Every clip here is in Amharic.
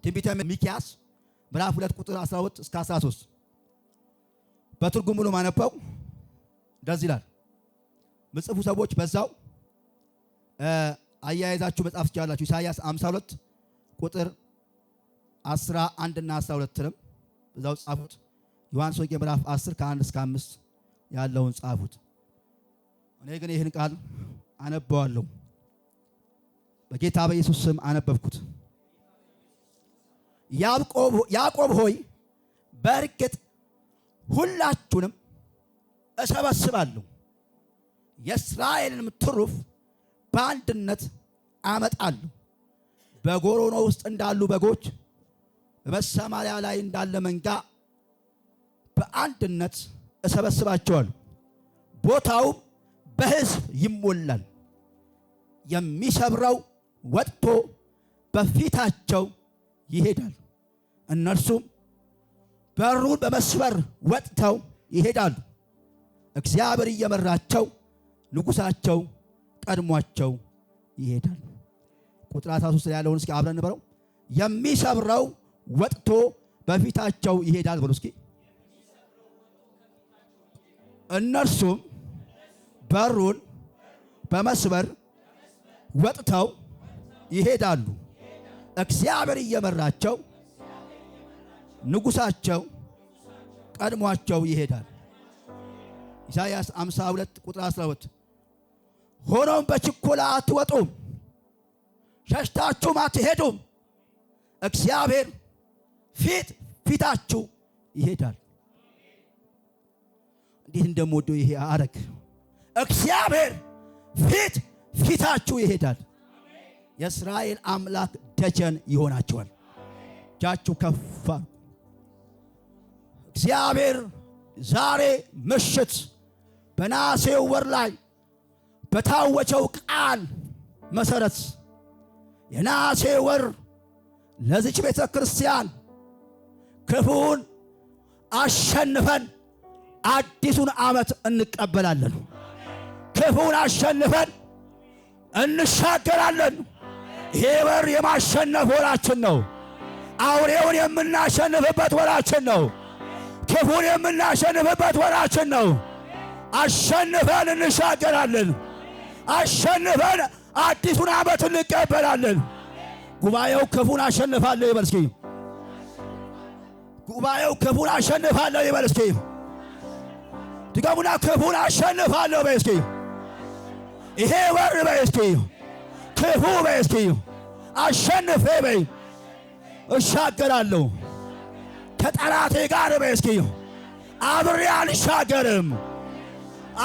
ትንቢተ ሚክያስ ምዕራፍ 2 ቁጥር 12 እስከ 13 በትርጉሙ ነው ማነበው። እንደዚህ ይላል። ምጽፉ ሰዎች በዛው አያይዛችሁ መጻፍ ትችላላችሁ። ኢሳይያስ 52 ቁጥር 11 እና 12ንም በዛው ጻፉት። ዮሐንስ ወንጌል ምዕራፍ 10 ከ1 እስከ 5 ያለውን ጻፉት። እኔ ግን ይህን ቃል አነበዋለሁ። በጌታ በኢየሱስ ስም አነበብኩት። ያዕቆብ ሆይ በእርግጥ ሁላችሁንም እሰበስባለሁ፣ የእስራኤልንም ትሩፍ በአንድነት አመጣለሁ። በጎሮኖ ውስጥ እንዳሉ በጎች በመሰማሪያ ላይ እንዳለ መንጋ በአንድነት እሰበስባቸዋለሁ። ቦታውም በሕዝብ ይሞላል። የሚሰብረው ወጥቶ በፊታቸው ይሄዳል። እነርሱም በሩን በመስበር ወጥተው ይሄዳሉ። እግዚአብሔር እየመራቸው ንጉሳቸው ቀድሟቸው ይሄዳል። ቁጥር 13 ያለውን እስኪ አብረን እንበረው። የሚሰብረው ወጥቶ በፊታቸው ይሄዳል ብሎ እስኪ እነርሱም በሩን በመስበር ወጥተው ይሄዳሉ። እግዚአብሔር እየመራቸው ንጉሳቸው ቀድሟቸው ይሄዳል። ኢሳይያስ 52 ቁጥር 12 ሆኖም በችኮላ አትወጡም፣ ሸሽታችሁም አትሄዱም። እግዚአብሔር ፊታችሁ ይሄዳል። እንዴት እንደምወደው ይሄ አረግ እግዚአብሔር ፊታችሁ ይሄዳል። የእስራኤል አምላክ ደጀን ይሆናቸዋል። እጃችሁ ከፍ አድርጉ። እግዚአብሔር ዛሬ ምሽት በነሐሴው ወር ላይ በታወጀው ቃል መሰረት የነሐሴ ወር ለዚች ቤተ ክርስቲያን ክፉን አሸንፈን አዲሱን ዓመት እንቀበላለን። ክፉን አሸንፈን እንሻገራለን። ይሄ ወር የማሸነፍ ወራችን ነው። አውሬውን የምናሸንፍበት ወራችን ነው። ክፉን የምናሸንፍበት ወራችን ነው። አሸንፈን እንሻገራለን። አሸንፈን አዲሱን ዓመት እንቀበላለን። ጉባኤው ክፉን አሸንፋለሁ ይበል እስኪ። ጉባኤው ክፉን አሸንፋለሁ ይበል እስኪ። ድገሙና ክፉን አሸንፋለሁ በይ እስኪ። ይሄ ወር በይ እስኪ። ክፉ በይ እስኪ። አሸንፌ በይ እሻገራለሁ። ከጠላቴ ጋር በይ እስኪ አብሬ አልሻገርም።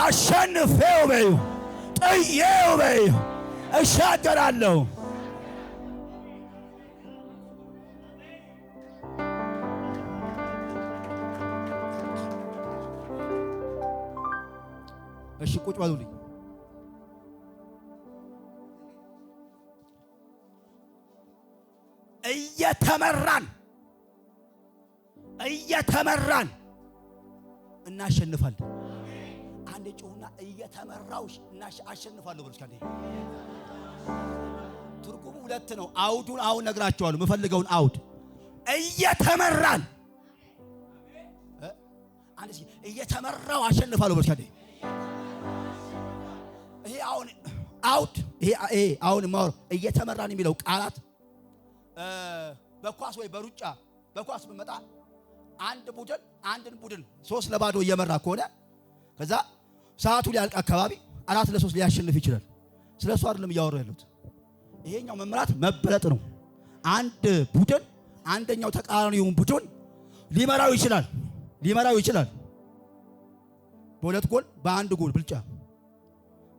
አሸንፌው በይ ጥዬው በይ እሻገራለሁ። እሺ ቁጭ በሉልኝ። እየተመራን እናሸንፋለን። አንድ ጮህና እየተመራው አሸንፋለሁ ብለሽ ካለ ትርጉሙ ሁለት ነው። አውዱን አሁን ነግራቸዋለሁ። የምፈልገውን አውድ እየተመራን አንድ እየተመራው አሸንፋለሁ ብለሽ ካለ ይሄ አሁን አውድ ይሄ አሁን ማወር እየተመራን የሚለው ቃላት በኳስ ወይ በሩጫ በኳስ በመጣ አንድን ቡድን 3-0 እየመራ ከሆነ ከዛ ሰዓቱ ሊያልቅ አካባቢ 4-3 ሊያሸንፍ ይችላል። ስለሱ አይደለም እያወራሁ ያለሁት። ይሄኛው መምራት መበለጥ ነው። አንድ ቡድን አንደኛው ተቃራኒውን ቡድን ሊመራው ይችላል። በሁለት ጎል በአንድ ጎል ብልጫ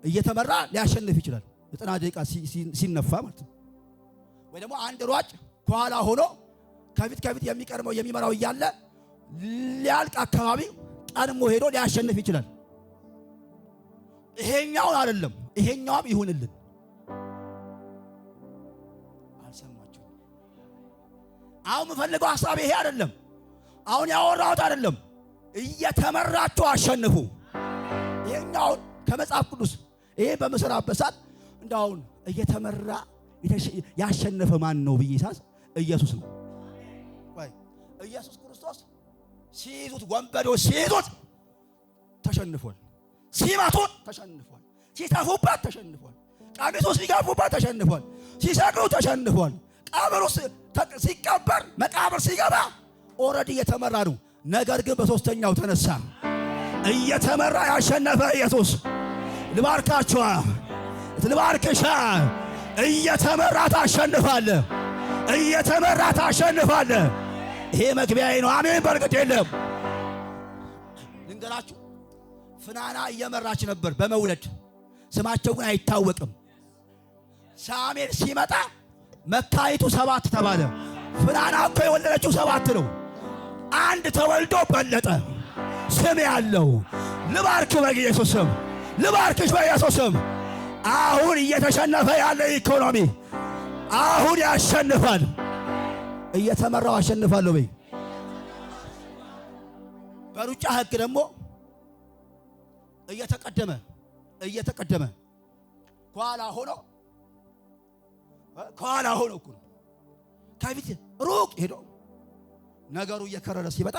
እየተመራ ሊያሸንፍ ይችላል። 90 ደቂቃ ሲነፋ ማለት ነው። ወይ ደግሞ አንድ ሯጭ ከኋላ ሆኖ ከፊት የሚቀርመው የሚመራው እያለ ሊያልቅ አካባቢ ቀድሞ ሄዶ ሊያሸንፍ ይችላል። ይሄኛው አይደለም። ይሄኛውም ይሁንልን። አልሰማችሁ? አሁን የምፈልገው ሐሳብ ይሄ አይደለም። አሁን ያወራሁት አይደለም። እየተመራችሁ አሸንፉ። ይሄኛው ከመጽሐፍ ቅዱስ ይሄ በመሰራበት ሰዓት እንዳውን እየተመራ ያሸነፈ ማን ነው ብዬ ሳስ ኢየሱስ ነው። ኢየሱስ ክርስቶስ ሲይዙት ወንበዴዎች ሲይዙት ተሸንፏል። ሲመቱት ተሸንፏል። ሲተፉበት ተሸንፏል። ቀሚሱ ሲገፉበት ተሸንፏል። ሲሰቅሉ ተሸንፏል። ቀብሩ ሲቀበር መቃብር ሲገባ ኦልሬዲ እየተመራ ነው። ነገር ግን በሶስተኛው ተነሳ። እየተመራ ያሸነፈ ኢየሱስ ልባርካችሁ፣ ልባርክሻ። እየተመራ ታሸንፋለህ። እየተመራ ታሸንፋለህ። ይሄ መግቢያዬ ነው። አሜን። በርግጥ የለም ልንገራችሁ። ፍናና እየመራች ነበር በመውለድ ስማቸው ግን አይታወቅም። ሳሙኤል ሲመጣ መካይቱ 7 ተባለ። ፍናና እኮ የወለደችው 7 ነው። አንድ ተወልዶ በለጠ ስም ያለው። ልባርክ በኢየሱስ ስም፣ ልባርክሽ በኢየሱስ ስም። አሁን እየተሸነፈ ያለ ኢኮኖሚ አሁን ያሸንፋል። እየተመራው አሸንፋለሁ በይ። በሩጫ ህግ ደግሞ እየተቀደመ ከኋላ ሆኖ እኮ ከፊት ሩቅ ሄዶ ነገሩ እየከረረ ሲመጣ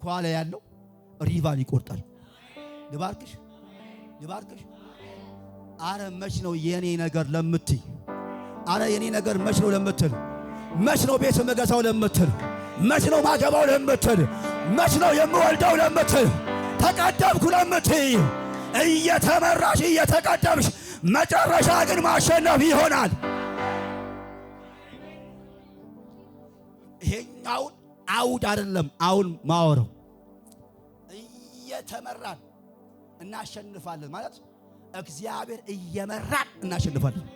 ከኋላ ያለው ሪቫን ይቆርጣል። ልባርክሽ። አረ መች ነው የኔ ነገር ለምትይ፣ አረ የኔ ነገር መች ነው ለምትል፣ መች ነው ቤት መገዛው ለምትል፣ መች ነው ማገባው ለምትል፣ መች ነው የምወልደው ለምትል፣ ተቀደምኩ ለምትይ፣ እየተመራሽ እየተቀደምሽ መጨረሻ ግን ማሸነፍ ይሆናል። ይሄኛውን አውድ አይደለም አሁን ማወራው። እየተመራን እናሸንፋለን ማለት እግዚአብሔር እየመራን እናሸንፋለን።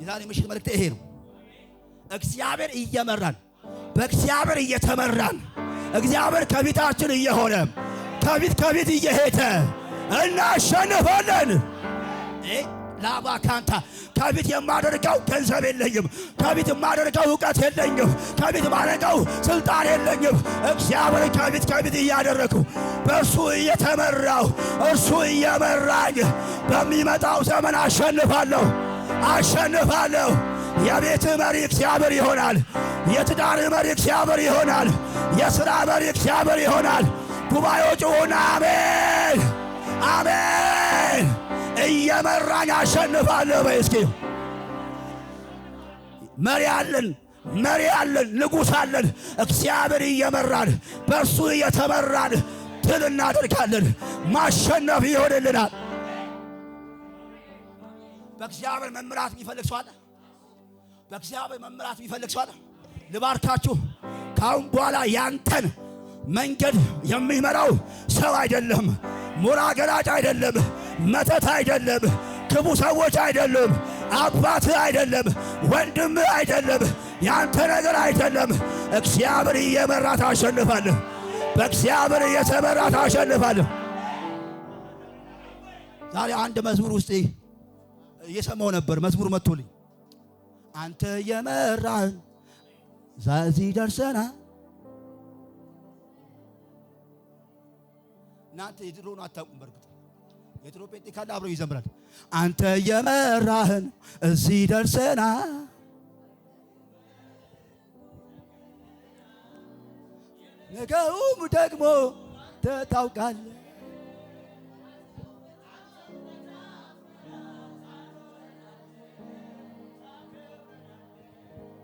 የዛሬ ምሽት መልእክት ይሄ ነው። እግዚአብሔር እየመራን፣ በእግዚአብሔር እየተመራን፣ እግዚአብሔር ከፊታችን እየሆነ ከፊት እየሄደ እናሸንፋለን። ላባካንታ ከፊት የማደርገው ገንዘብ የለኝም፣ ከፊት የማደርገው ዕውቀት የለኝም፣ ከፊት የማደርገው ስልጣን የለኝም። እግዚአብሔር ከፊት እያደረኩ በእርሱ እየተመራው እርሱ እየመራኝ በሚመጣው ዘመን አሸንፋለሁ። የቤት መሪ እግዚአብሔር ይሆናል። የትዳር መሪ እግዚአብሔር ይሆናል። የሥራ መሪ እግዚአብሔር ይሆናል። ጉባኤው ጩኹና አሜን አሜን። እየመራኝ አሸንፋለሁ በይ እስኪ። መሪ አለን፣ ንጉሥ አለን። እግዚአብሔር እየመራን በእርሱ እየተመራን ድል እናደርጋለን። ማሸነፍ ይሆንልናል። በእግዚአብሔር መምራት የሚፈልግ ሰው አለ? በእግዚአብሔር መምራት የሚፈልግ ሰው አለ? ልባርካችሁ። ካሁን በኋላ ያንተን መንገድ የሚመራው ሰው አይደለም፣ ሞራ ገላጭ አይደለም፣ መተት አይደለም፣ ክፉ ሰዎች አይደለም፣ አባትህ አይደለም፣ ወንድምህ አይደለም፣ ያንተ ነገር አይደለም። እግዚአብሔር እየመራ ታሸንፋለህ። በእግዚአብሔር እየተመራ ታሸንፋለህ። ዛሬ አንድ መዝሙር ውስጥ እየሰማው ነበር። መዝሙር መጥቶልኝ አንተ እየመራን እዚህ ደርሰናል። እናንተ የድሮውን አታውቁም። በርግጥ የድሮ ጴንጤ ካለ አብሮ ይዘምራል። አንተ እየመራህን እዚህ ደርሰናል፣ ነገውም ደግሞ ታውቃለህ።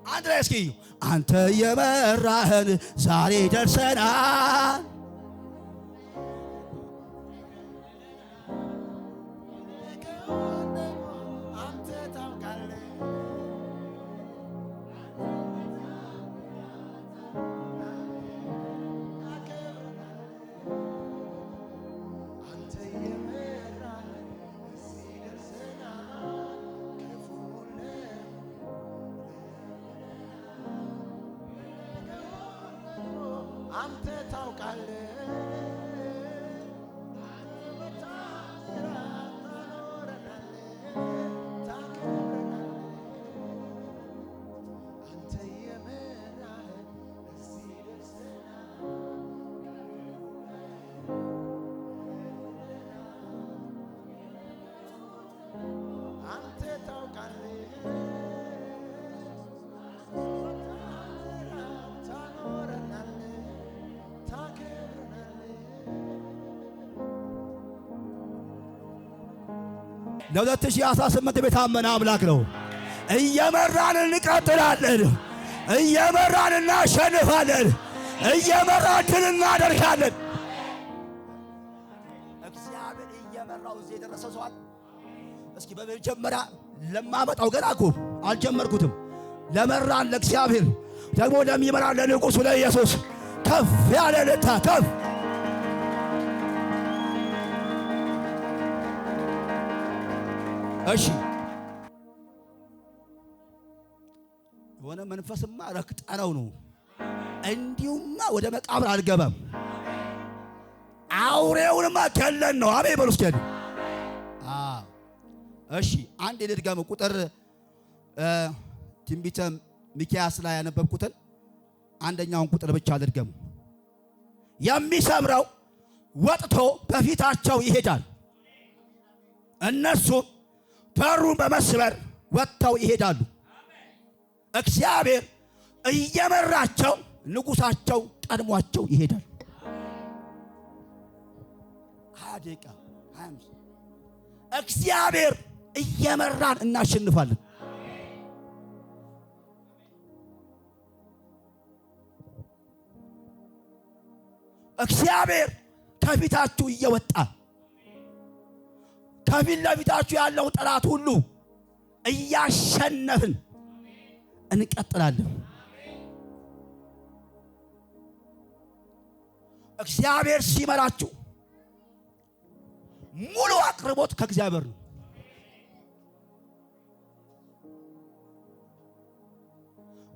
አንድ ላይ እስኪ አንተ እየመራህን ዛሬ ደርሰናል፣ አንተ ታውቃለህ። ለ2018 የታመነ አምላክ ነው። እየመራን እንቀጥላለን። እየመራን እናሸንፋለን። እየመራን ድል እናደርጋለን። እግዚአብሔር እየመራው እዚህ የደረሰ ሰው አለ። እስኪ በመጀመሪያ ለማመጣው ገና እኮ አልጀመርኩትም። ለመራን ለእግዚአብሔር ደግሞ ለሚመራን ለንጉሡ ለኢየሱስ ከፍ ያለ ልታ ከፍ እሺ የሆነ መንፈስማ ረክጠነው ነው። እንዲሁማ ወደ መቃብር አልገባም። አውሬውንማ ገለን ነው። አሜን በሉ እስኪ። እሺ አንድ ልድገም። ቁጥር ትንቢተ ሚክያስ ላይ ያነበብኩትን አንደኛውን ቁጥር ብቻ ልድገም። የሚሰብረው ወጥቶ በፊታቸው ይሄዳል፣ እነሱም በሩን በመስበር ወጥተው ይሄዳሉ። እግዚአብሔር እየመራቸው ንጉሳቸው ቀድሟቸው ይሄዳል። 20 ደቂቃ 25 እግዚአብሔር እየመራን እናሸንፋለን። እግዚአብሔር ከፊታችሁ እየወጣ ከፊት ለፊታችሁ ያለው ጠላት ሁሉ እያሸነፍን እንቀጥላለን። እግዚአብሔር ሲመራችሁ ሙሉ አቅርቦት ከእግዚአብሔር ነው።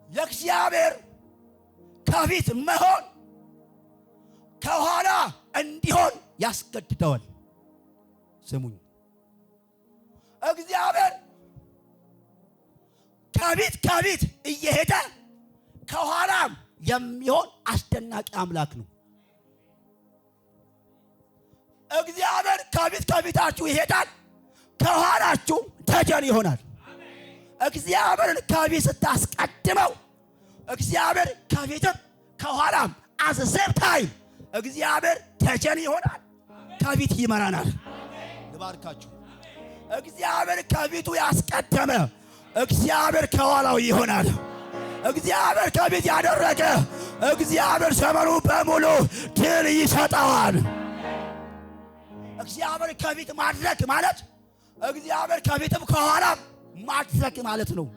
የእግዚአብሔር ከፊት መሆን ከኋላ እንዲሆን ያስገድደዋል። ስሙኝ፣ እግዚአብሔር ከፊት እየሄደ ከኋላም የሚሆን አስደናቂ አምላክ ነው። እግዚአብሔር ከፊታችሁ ይሄዳል፣ ከኋላችሁ ደጀን ይሆናል። እግዚአብሔርን ከፊት ስታስቀድመው እግዚአብሔር ከፊትም ከኋላም አዘዘብታይ እግዚአብሔር ደጀን ይሆናል፣ ከፊት ይመራናል። ልባርካችሁ። እግዚአብሔር ከፊቱ ያስቀደመ እግዚአብሔር ከኋላው ይሆናል። እግዚአብሔር ከፊት ያደረገ እግዚአብሔር ዘመኑ በሙሉ ድል ይሰጠዋል። እግዚአብሔር ከፊት ማድረግ ማለት እግዚአብሔር ከፊትም ከኋላም ማድረግ ማለት ነው።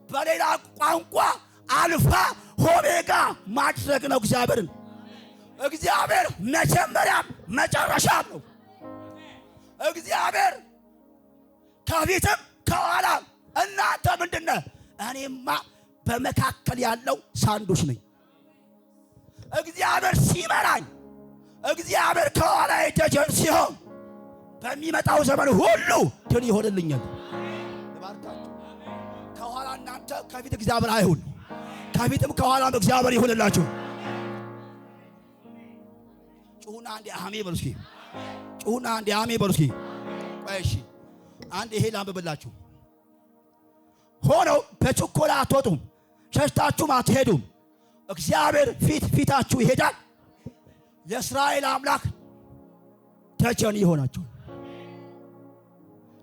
በሌላ ቋንቋ አልፋ ኦሜጋ ማድረግ ነው። እግዚአብሔር መጀመሪያም መጨረሻም ነው። እግዚአብሔር ከፊትም ከኋላም። እናንተ ምንድነው? እኔማ በመካከል ያለው ሳንዱች ነኝ። እግዚአብሔር ሲመራኝ እግዚአብሔር ከኋላ ደጀን ሲሆን በሚመጣው ዘመን ሁሉ ድል ይሆንልኛል። ከኋላ እናንተ፣ ከፊት እግዚአብሔር አይሁን። ከፊትም ከኋላም እግዚአብሔር ይሁንላችሁ። ጩሁና አንዴ አሜን በሉ እስኪ። ጩሁና አንዴ አሜን በሉ እስኪ። እሺ አንድ ይሄ ላንብብላችሁ። ሆነው በችኮላ አትወጡም፣ ሸሽታችሁም አትሄዱም። እግዚአብሔር ፊታችሁ ይሄዳል። የእስራኤል አምላክ ደጀን ይሆናችሁ፣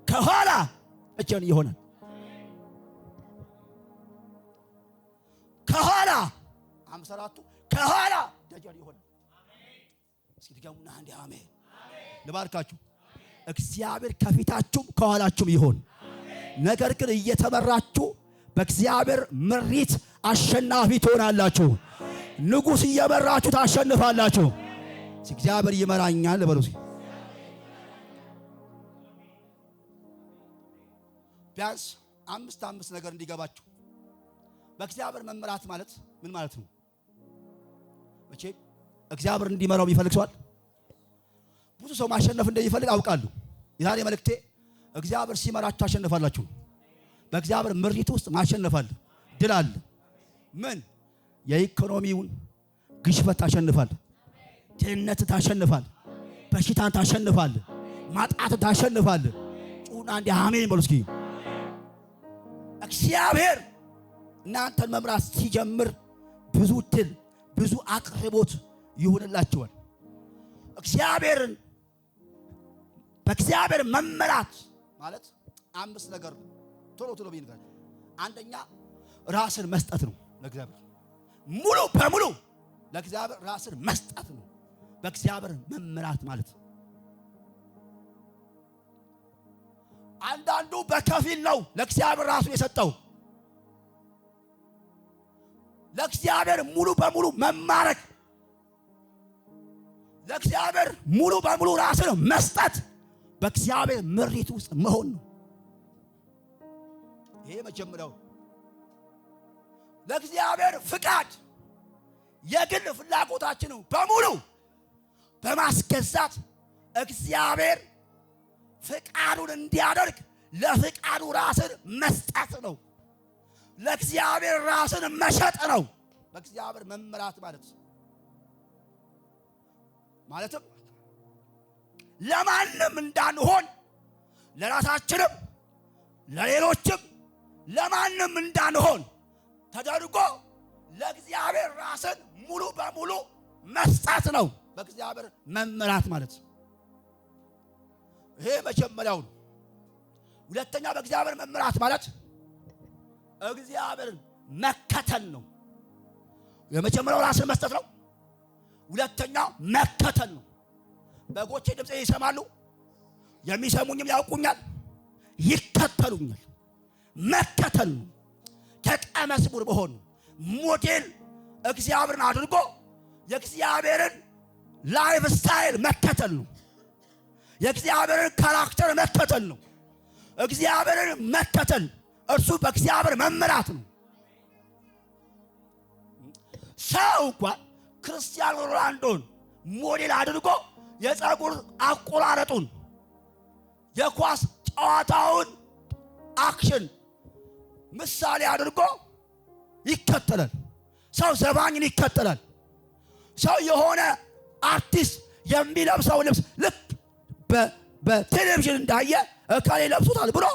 ከኋላ ደጀን ይሆናል። ከኋላ አምሰራቱ ከኋላ ደጀን ይሆናል። እስኪ ድገሙና አንዴ አሜን። ልባርካችሁ። እግዚአብሔር ከፊታችሁም ከኋላችሁም ይሆን። ነገር ግን እየተመራችሁ በእግዚአብሔር ምሪት አሸናፊ ትሆናላችሁ። ንጉሥ እየመራችሁ ታሸንፋላችሁ። እግዚአብሔር ይመራኛል በሉ። ቢያንስ አምስት ነገር እንዲገባችሁ። በእግዚአብሔር መመራት ማለት ምን ማለት ነው? መቼም እግዚአብሔር እንዲመራው የሚፈልግ ሰው አለ። ብዙ ሰው ማሸነፍ እንደሚፈልግ አውቃለሁ። የዛሬ መልእክቴ እግዚአብሔር ሲመራችሁ ታሸንፋላችሁ። በእግዚአብሔር ምሪት ውስጥ ማሸነፍ አለ፣ ድል አለ። ምን? የኢኮኖሚውን ግሽበት ታሸንፋል፣ ድህነት ታሸንፋል፣ በሽታን ታሸንፋል፣ ማጣት ታሸንፋል። ጩና እንደ አሜን በሉ እስኪ። እግዚአብሔር እናንተን መምራት ሲጀምር ብዙ ድል፣ ብዙ አቅርቦት ይሆንላችኋል። በእግዚአብሔር መመራት ማለት አምስት ነገር ቶሎ ቶሎ ብይንጋል። አንደኛ ራስን መስጠት ነው ለእግዚአብሔር ሙሉ በሙሉ ለእግዚአብሔር ራስን መስጠት ነው። በእግዚአብሔር መመራት ማለት አንዳንዱ በከፊል ነው ለእግዚአብሔር ራሱ የሰጠው። ለእግዚአብሔር ሙሉ በሙሉ መማረክ፣ ለእግዚአብሔር ሙሉ በሙሉ ራስን መስጠት በእግዚአብሔር ምሪት ውስጥ መሆን ነው። ይሄ መጀመሪያው ለእግዚአብሔር ፍቃድ የግል ፍላጎታችን በሙሉ በማስገዛት እግዚአብሔር ፍቃዱን እንዲያደርግ ለፍቃዱ ራስን መስጠት ነው። ለእግዚአብሔር ራስን መሸጥ ነው። በእግዚአብሔር መመራት ማለትም ለማንም እንዳንሆን ለራሳችንም ለሌሎችም ለማንም እንዳንሆን ተደርጎ ለእግዚአብሔር ራስን ሙሉ በሙሉ መስጠት ነው። በእግዚአብሔር መመራት ማለት ይሄ መጀመሪያው ነው። ሁለተኛ በእግዚአብሔር መመራት ማለት እግዚአብሔርን መከተል ነው። የመጀመሪያው ራስን መስጠት ነው። ሁለተኛው መከተል ነው። በጎቼ ድምጼ ይሰማሉ፣ የሚሰሙኝም ያውቁኛል፣ ይከተሉኛል። መከተል ነው። ደቀ መዝሙር መሆን ሞዴል እግዚአብሔርን አድርጎ የእግዚአብሔርን ላይፍ ስታይል መከተል ነው። የእግዚአብሔርን ካራክተር መከተል ነው። እግዚአብሔርን መከተል እርሱ በእግዚአብሔር መመራት ነው። ሰው እንኳን ክርስቲያኖ ሮናልዶን ሞዴል አድርጎ የፀጉር አቆራረጡን፣ የኳስ ጨዋታውን አክሽን ምሳሌ አድርጎ ይከተላል። ሰው ዘባኝን ይከተላል። ሰው የሆነ አርቲስት የሚለብሰው ልብስ ልክ በቴሌቪዥን እንዳየ እካሌ ለብሶታል ብሎ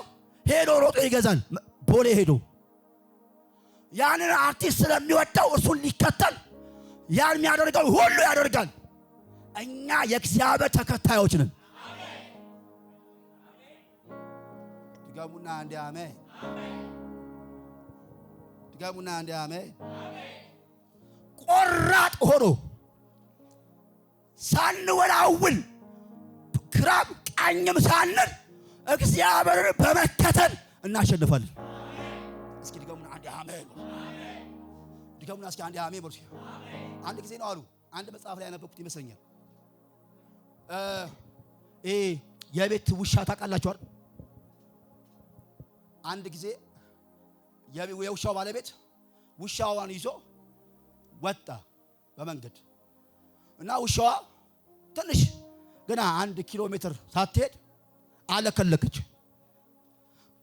ሄዶ ሮጦ ይገዛል። ቦሌ ሄዶ ያንን አርቲስት ስለሚወደው እሱን ሊከተል ያን የሚያደርገው ሁሉ ያደርጋል። እኛ የእግዚአብሔር ተከታዮች ነን። ድገሙና አንዴ አሜን። ድገሙና አንዴ አሜን። ቆራጥ ሆኖ ሳንወላውል ግራም ቀኝም ሳንል እግዚአብሔርን በመከተል እናሸንፋለን። እስኪ ድገሙና አንዴ አሜን። ድገሙና እስኪ አንዴ አሜን በሉ። አንድ ጊዜ ነው አሉ አንድ መጽሐፍ ላይ ያነበብኩት ይመስለኛል። የቤት ውሻ ታውቃላችሁ አይደል? አንድ ጊዜ የውሻው ባለቤት ውሻዋን ይዞ ወጣ በመንገድ እና ውሻዋ ትንሽ ገና 1 ኪሎ ሜትር ሳትሄድ አለከለከች፣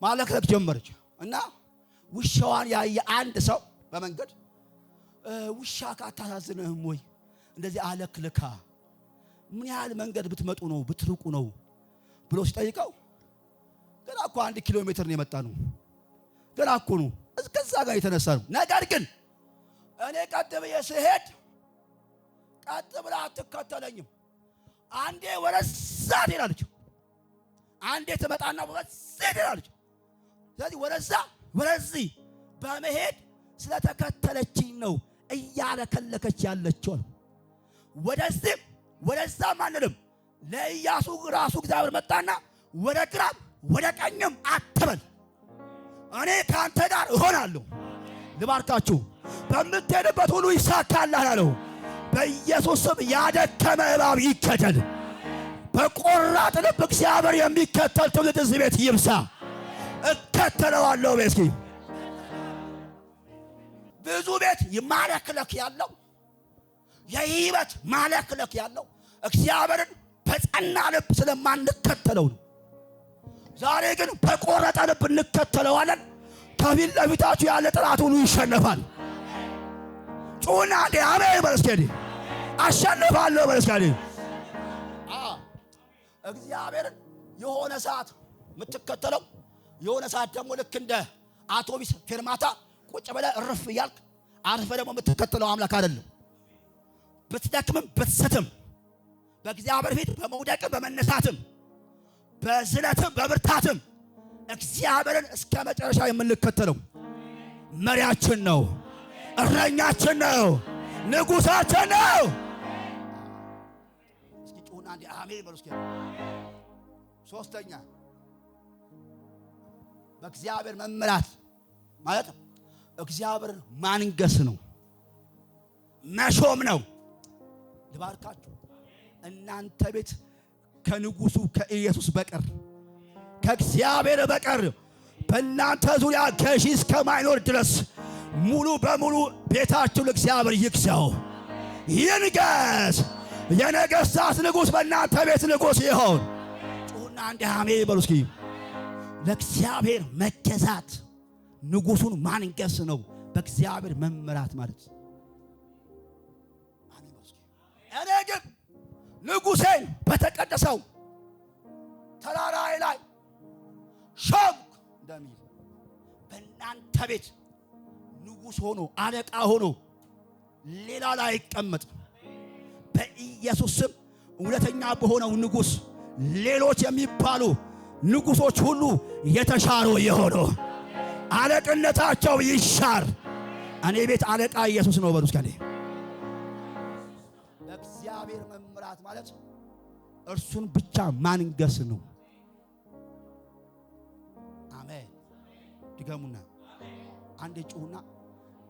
ማለከለክ ጀመረች። እና ውሻዋን ያየ አንድ ሰው በመንገድ ውሻ ካታሳዝንህም ወይ እንደዚህ አለክልካ ምን ያህል መንገድ ብትመጡ ነው ብትርቁ ነው ብሎ ሲጠይቀው ገና እኮ 1 ኪሎ ሜትር ነው የመጣ ነው፣ ገና እኮ ነው እስከዛ ጋር የተነሳ ነው። ነገር ግን እኔ ቀጥ ብዬ ስሄድ ቀጥ ብላ አትከተለኝም። አንዴ ወረዛ ትሄዳለች፣ አንዴ ትመጣና ወረዛ ትሄዳለች። ስለዚህ ወረዚህ በመሄድ ስለተከተለችኝ ነው እያለከለከች ያለችው። ወደዛም አንልም። ለኢያሱ ራሱ እግዚአብሔር መጣና ወደ ግራም ወደ ቀኝም አትበል፣ እኔ ካንተ ጋር እሆናለሁ። ልባርካችሁ፣ በምትሄድበት ሁሉ ይሳካልሃል አለው። በኢየሱስ ስም ያደከመ እባብ ይከተል። በቆራጥ ልብ እግዚአብሔር የሚከተል ትውልድ እዚህ ቤት ይብሳ። እከተለዋለሁ። እስኪ ብዙ ቤት ማለክለክ ያለው የህይወት ማለክለክ ያለው እግዚአብሔርን በጸና ልብ ስለማንከተለው ነው። ዛሬ ግን በቆረጠ ልብ እንከተለዋለን። ከፊት ለፊታችሁ ያለ ጠላት ሁሉ ይሸነፋል። ጩና እንደ አሜን በለስከዲ አሸንፋለሁ በለስከዲ። እግዚአብሔርን የሆነ ሰዓት የምትከተለው የሆነ ሰዓት ደግሞ ልክ እንደ አውቶቡስ ፌርማታ ቁጭ ብለህ እርፍ እያልክ አርፈ ደግሞ የምትከተለው አምላክ አይደለም። ብትደክምም ብትስትም በእግዚአብሔር ፊት በመውደቅም በመነሳትም በዝለትም በብርታትም እግዚአብሔርን እስከ መጨረሻ የምንከተለው መሪያችን ነው፣ እረኛችን ነው፣ ንጉሳችን ነው። እስኪ ጩኹና እንዴ አሜን በሉ እስኪ። ሶስተኛ በእግዚአብሔር መመራት ማለት እግዚአብሔርን ማንገስ ነው፣ መሾም ነው። ልባርካችሁ እናንተ ቤት ከንጉሱ ከኢየሱስ በቀር ከእግዚአብሔር በቀር በእናንተ ዙሪያ ገዢ እስከማይኖር ድረስ ሙሉ በሙሉ ቤታችሁ ለእግዚአብሔር ይግዛው፣ ይንገስ። የነገሥታት ንጉሥ በእናንተ ቤት ንጉሥ ይሆን። ጩኹና አንዴ አሜን በሉ እስኪ። ለእግዚአብሔር መገዛት ንጉሱን ማንገስ ነው በእግዚአብሔር መመራት ማለት። እኔ ግን ንጉሴን በተቀደሰው ተራራዬ ላይ ሾምኩ እንደሚል በእናንተ ቤት ንጉሥ ሆኖ አለቃ ሆኖ ሌላ ላይ አይቀመጥ። በኢየሱስ ስም እውነተኛ በሆነው ንጉሥ ሌሎች የሚባሉ ንጉሶች ሁሉ የተሻሩ የሆኑ አለቅነታቸው ይሻር። እኔ ቤት አለቃ ኢየሱስ ነው በሉ እስኪ። በእግዚአብሔር መምራት ማለት እርሱን ብቻ ማንገስ ነው። አሜን። ድገሙና አንዴ ጩኹና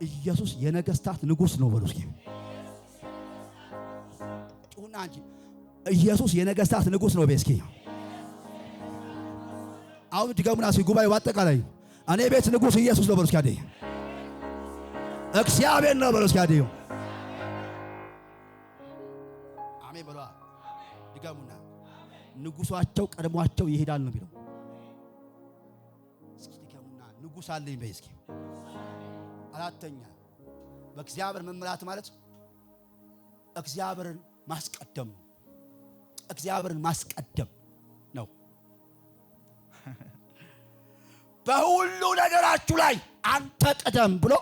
ኢየሱስ የነገሥታት ንጉሥ ነው በሉ እስኪ። ጩኹና እንጂ ኢየሱስ የነገሥታት ንጉሥ ነው በስኪ። አሁን ድገሙና እስኪ ጉባኤው በአጠቃላይ እኔ ቤት ንጉሥ ኢየሱስ ነው በሉ እስኪ። እግዚአብሔር ነው በሉ እስኪ። አሜን በሉ። ድገሙና ንጉሷቸው ቀድሟቸው ይሄዳል ነው የሚለው። እስኪ ድገሙና ንጉሥ አለኝ በይ እስኪ። አራተኛ በእግዚአብሔር መመራት ማለት እግዚአብሔርን ማስቀደም ነው። እግዚአብሔርን ማስቀደም ነው። በሁሉ ነገራችሁ ላይ አንተ ቀደም ብሎ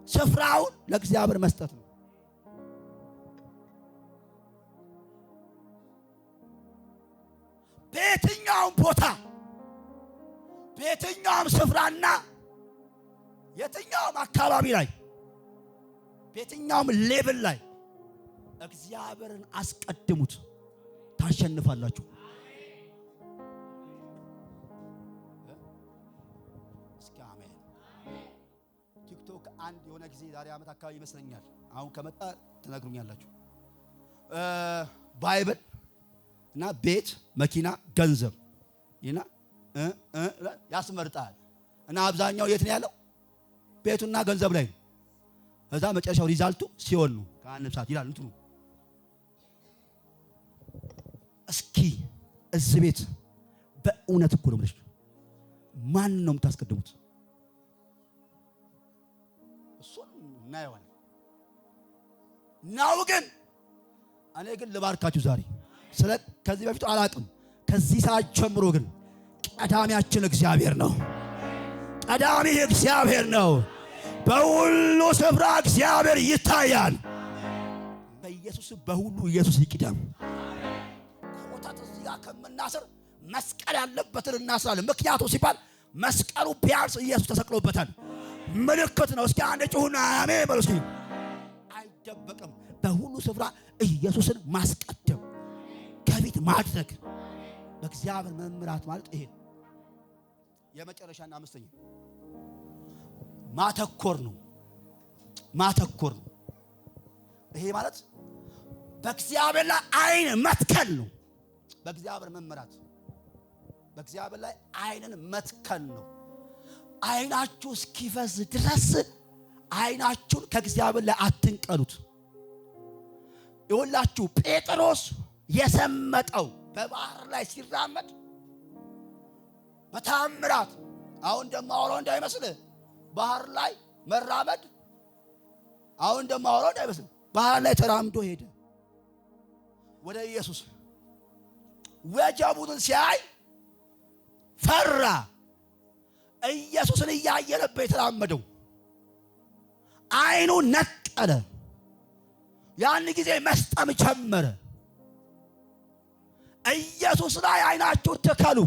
ስፍራውን ለእግዚአብሔር መስጠት ነው። በየትኛውም ቦታ በየትኛውም ስፍራና የትኛውም አካባቢ ላይ በየትኛውም ሌቭል ላይ እግዚአብሔርን አስቀድሙት፣ ታሸንፋላችሁ። እስኪ አሜን። ቲክቶክ አንድ የሆነ ጊዜ ዛሬ ዓመት አካባቢ ይመስለኛል፣ አሁን ከመጣ ትነግሩኛላችሁ። ባይብል እና ቤት፣ መኪና፣ ገንዘብ ይና ያስመርጣል። እና አብዛኛው የት ነው ያለው? ቤቱና ገንዘብ ላይ ነው። እዛ መጨረሻው ሪዛልቱ ሲሆን ነው ከአንድ ሰዓት ይላል እንትኑ። እስኪ እዚህ ቤት በእውነት እኮ ነው ብለሽ ማን ነው የምታስቀድሙት? እሱን እናየዋለን ነው። ግን እኔ ግን ልባርካችሁ ዛሬ ስለ ከዚህ በፊቱ አላቅም። ከዚህ ሰዓት ጀምሮ ግን ቀዳሚያችን እግዚአብሔር ነው። ቀዳሚ እግዚአብሔር ነው። በሁሉ ስፍራ እግዚአብሔር ይታያል። በኢየሱስ በሁሉ ኢየሱስ ይቅደም። ኮታት እዚህ ጋር ከምናስር መስቀል ያለበትን እናስራለን። ምክንያቱ ሲባል መስቀሉ ቢያንስ ኢየሱስ ተሰቅሎበታል። ምልክት ነው። እስኪ አንድ ጩኹና አሜን በሉ እስኪ። አይደበቅም። በሁሉ ስፍራ ኢየሱስን ማስቀደም ከፊት ማድረግ በእግዚአብሔር መምራት ማለት ይሄ። የመጨረሻና አምስተኛ ማተኮር ነው። ማተኮር ነው። ይሄ ማለት በእግዚአብሔር ላይ አይን መትከል ነው። በእግዚአብሔር መመራት በእግዚአብሔር ላይ አይንን መትከል ነው። አይናችሁ እስኪፈዝ ድረስ አይናችሁን ከእግዚአብሔር ላይ አትንቀሉት። ይኸውላችሁ ጴጥሮስ የሰመጠው በባህር ላይ ሲራመድ በታምራት አሁን እንደማወራው እንዳይመስል ባህር ላይ መራመድ አሁን እንደማወራው እንዳይመስል ባህር ላይ ተራምዶ ሄደ ወደ ኢየሱስ። ወጀቡን ሲያይ ፈራ። ኢየሱስን እያየ ነበር የተራመደው። አይኑ ነቀለ። ያን ጊዜ መስጠም ጀመረ። ኢየሱስ ላይ አይናችሁ ትከሉ።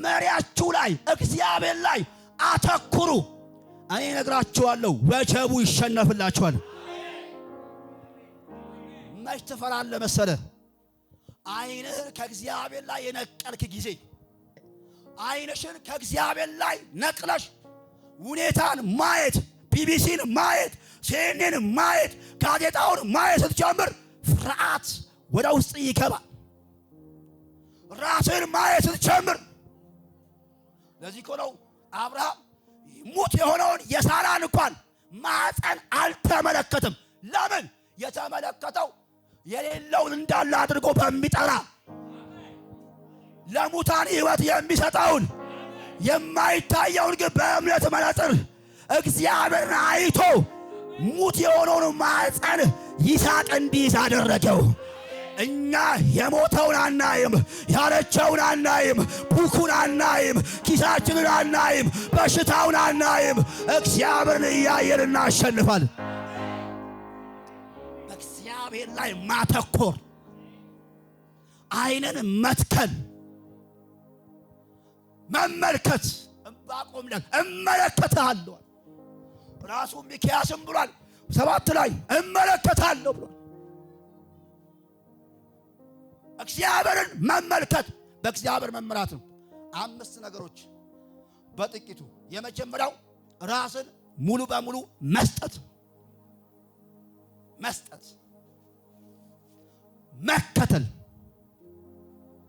መሪያችሁ ላይ እግዚአብሔር ላይ አተኩሩ። እኔ እነግራችኋለሁ ወጀቡ ይሸነፍላችኋል። መች ትፈራለህ መሰለህ? ዓይንህን ከእግዚአብሔር ላይ የነቀልክ ጊዜ፣ ዓይንሽን ከእግዚአብሔር ላይ ነቅለሽ ሁኔታን ማየት፣ ቢቢሲን ማየት፣ ሲኤንኤን ማየት፣ ጋዜጣውን ማየት ስትጀምር ፍርሃት ወደ ውስጥ ይገባል። ራስን ማየት ስትጀምር ለዚህ እኮ ነው አብርሃም ሙት የሆነውን የሳራን እንኳን ማዕፀን አልተመለከትም። ለምን? የተመለከተው የሌለውን እንዳለ አድርጎ በሚጠራ ለሙታን ሕይወት የሚሰጠውን የማይታየውን ግን በእምነት መነጽር እግዚአብሔርን አይቶ ሙት የሆነውን ማዕፀን ይስሐቅ እንዲይዝ አደረገው። እኛ የሞተውን አናይም፣ ያረጀውን አናይም፣ ቡኩን አናይም፣ ኪሳችንን አናይም፣ በሽታውን አናይም። እግዚአብሔርን እያየን እናሸንፋለን። በእግዚአብሔር ላይ ማተኮር፣ ዓይንን መትከል፣ መመልከት። ዕንባቆም ላይ እመለከታለሁ ራሱ ሚክያስም ብሏል 7 ላይ እመለከታለሁ ብሏል። እግዚአብሔርን መመልከት በእግዚአብሔር መመራት ነው። 5 ነገሮች በጥቂቱ። የመጀመሪያው ራስን ሙሉ በሙሉ መስጠት፣ መከተል፣